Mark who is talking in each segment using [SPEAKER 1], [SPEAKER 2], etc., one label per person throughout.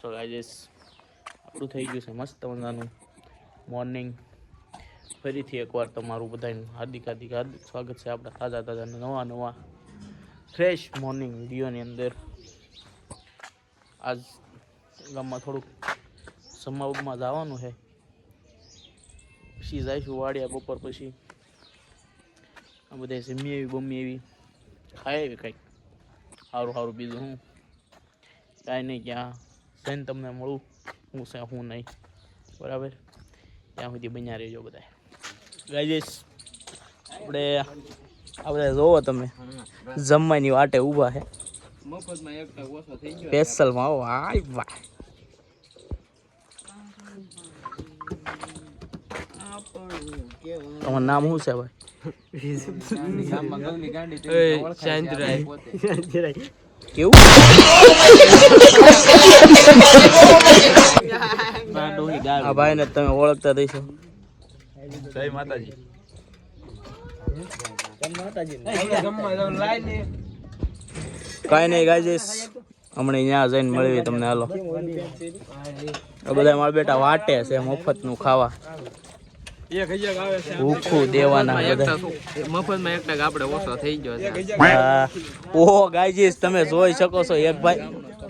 [SPEAKER 1] So guys આપણું થઈ ગયું છે મસ્ત મજાનું મોર્નિંગ. ફરીથી એકવાર તમારું બધાનું હાર્દિક સ્વાગત છે આપણા તાજા નવા ફ્રેશ મોર્નિંગ વિડીયોની અંદર. આજ ગામમાં થોડુંક સમાવમાં જવાનું છે, પછી જઈશું વાડિયા બપોર પછી. આ બધા જમી એવી બમી એવી ખાય એવી કંઈક સારું બીજું હું કાંઈ નહીં. ક્યાં જઈને તમને મળું હું છે હું નહીં, બરાબર? ત્યાં સુધી બન્યા રહેજો બધા. ગાઈસ આપણે જોવો તમે જમવાની વાટે ઊભા છે મફતમાં એક ટક ઓછો થઈ ગયો સ્પેશિયલમાં. આવો હાય વાહ, તમારું નામ શું છે ભાઈ? કેવું આ ભાઈ ને તમે ઓળખતા થઈશો. જય માતાજી. કઈ નહીં ગાઈસ, હમણાં અહીંયા જઈને મળવી તમને. હાલો બધા મારા બેટા વાટે છે મફત નું ખાવા, ભૂખું દેવાના મફતમાં એક ટક આપણે ઓછો થઈ ગયો. ઓહો ગાઈસ તમે જોઈ શકો છો, એક ભાઈ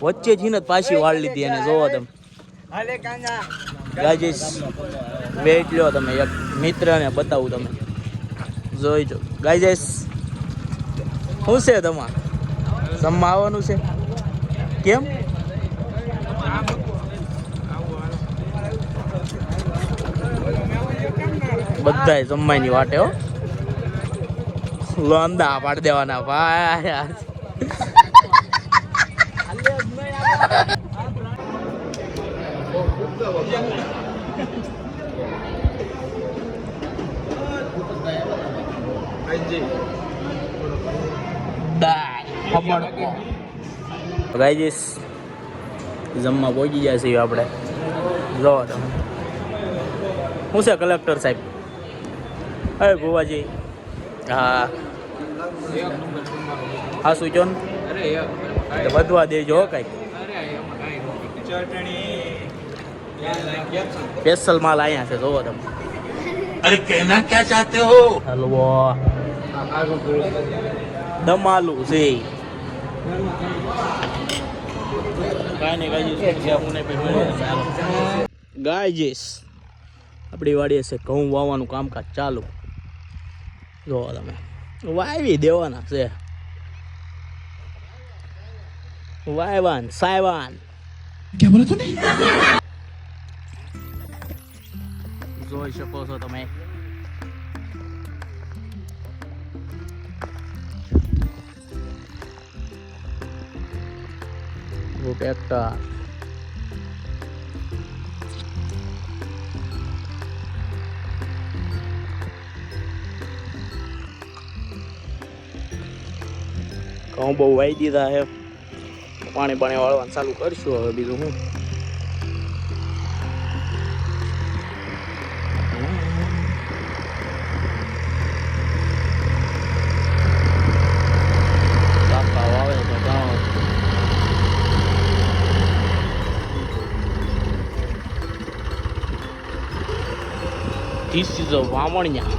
[SPEAKER 1] વચ્ચે થી ને પાછી વાળ લીધી અને જોવો તમે ગાઈસ. વેટ લ્યો તમે, એક મિત્રને બતાવું તમે જોઈ જો ગાઈસ. શું છે તમારે જમવા આવવાનું છે? કેમ બધાય જમવાની વાટે હો, લોંદા પાડી દેવાના ભાઈ. ગાઈસ જમવા પહોંચી જાય છે આપણે. જો તમે શું છે કલેક્ટર સાહેબ? અરે ભુવાજી, હા હા સુચન વધવા દેજો કઈક. સ્પેશિયલ માલ અહીંયા છે, જોવો તમે. અરે કહેના ક્યા ચાહતે હો? હલવો દમ આલુ છે. ગાઈસ આપણી વાડીએ છે ઘઉં વાવવાનું કામકાજ ચાલુ. જો તમે વાવી દેવાના છે, વાયવાન સાયવાન. જોઈ શકો છો તમે. ટ્રેક્ટર ઘઉં બહુ વાઈ દીધા છે, પાણી વાળવાનું ચાલુ કરશું હવે. બીજું શું વાવે તો ઘઉં. This is a વાવણિયા.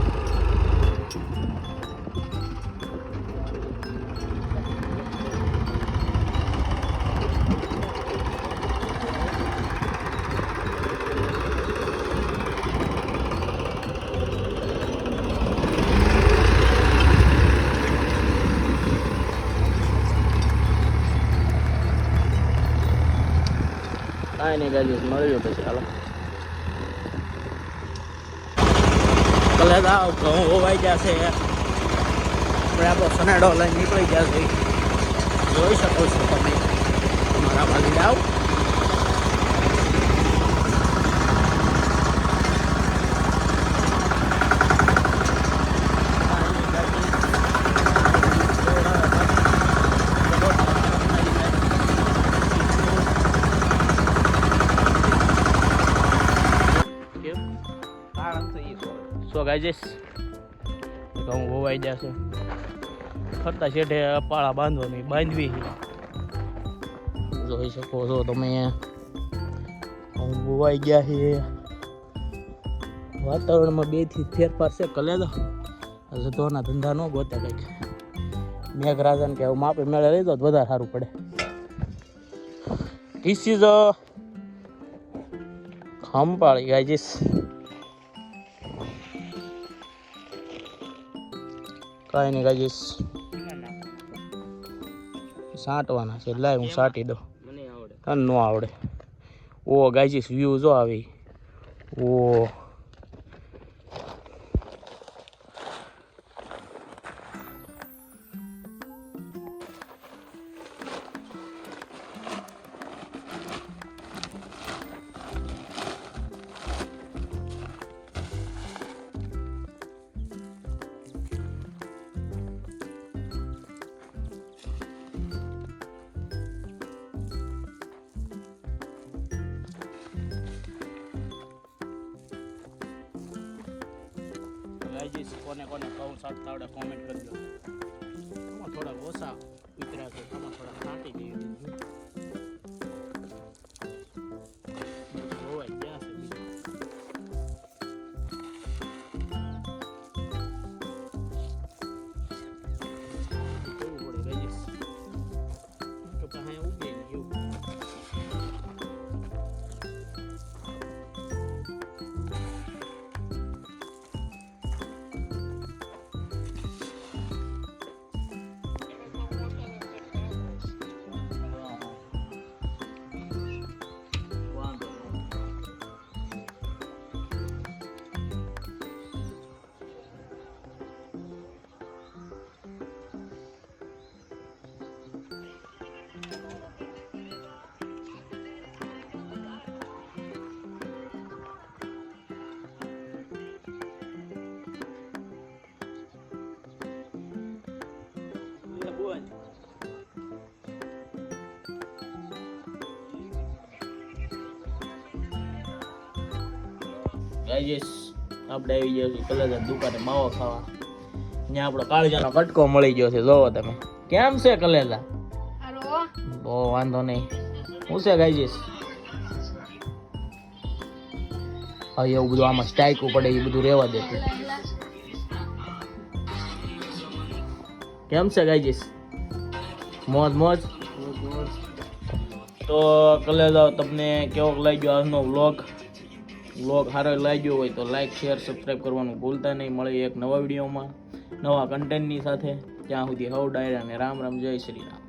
[SPEAKER 1] કાંઈ નહીં ગાઈસ, મળ્યો પછી. હાલો ઘઉં હોવાઈ જશે, આપણે આપણો સનાડો લઈને નીકળી જશે. જોઈ શકો છો તમે તમારા ભાગીદાવ. સો ગાઈસ ઘઉં હોવાઈ જશે, ફરતા શેઠે પાળા બાંધવી જોઈ શકો છો તમે. ગોવાઈ ગયા છે. વાતાવરણમાં 2 થી ફેરફાર છે. કલેજો જતોના ધંધા ન ગોતે કંઈક મેઘરાજાને કે માપે મેળે લઈ દો તો વધારે સારું પડે. ધીસ ઇઝ ખંપાળી ગાઈસ. કાંઈ નહીં ગાઈસ, સાંટવાના છે. લાય હું સાટી દઉં. તને ન આવડે. ઓ ગાઈસ વ્યૂ જો આવી. ઓ ગાઈસ, કોને કોને કહું સાથ આવડે કોમેન્ટ કરજો. આમાં થોડા ઓછા ઉતર્યા છે, આમાં થોડા છાંટી દઈએ. જોવાય ક્યાં છે બીજું. જોવું પડે ગાઈસ, તો પાસે ઉગે નહીં એવું. ગાઈસ, આપણે આવી ગયા છીએ કલેજા દુકાને માવો ખાવા. ત્યાં આપણો કાળજાનો કટકો મળી ગયો છે. જોવો તમે કેમ છે કલેજા? બહુ વાંધો નહીં. શું છે ગાઈસ? હા, એવું બધું આમાં સ્ટાઈકું પડે એ બધું રહેવા દેતું. કેમ છે ગાઈસ? મોજ મોજ. તો કલેજા તમને કેવો લાગ્યો આજનો વ્લોગ સારો લાગ્યો હોય તો લાઈક શેર સબસ્ક્રાઈબ કરવાનું ભૂલતા નહીં. મળીએ એક નવા વિડીયોમાં નવા કન્ટેન્ટની સાથે. ત્યાં સુધી હવ ડાયરા અને રામ રામ, જય શ્રી રામ.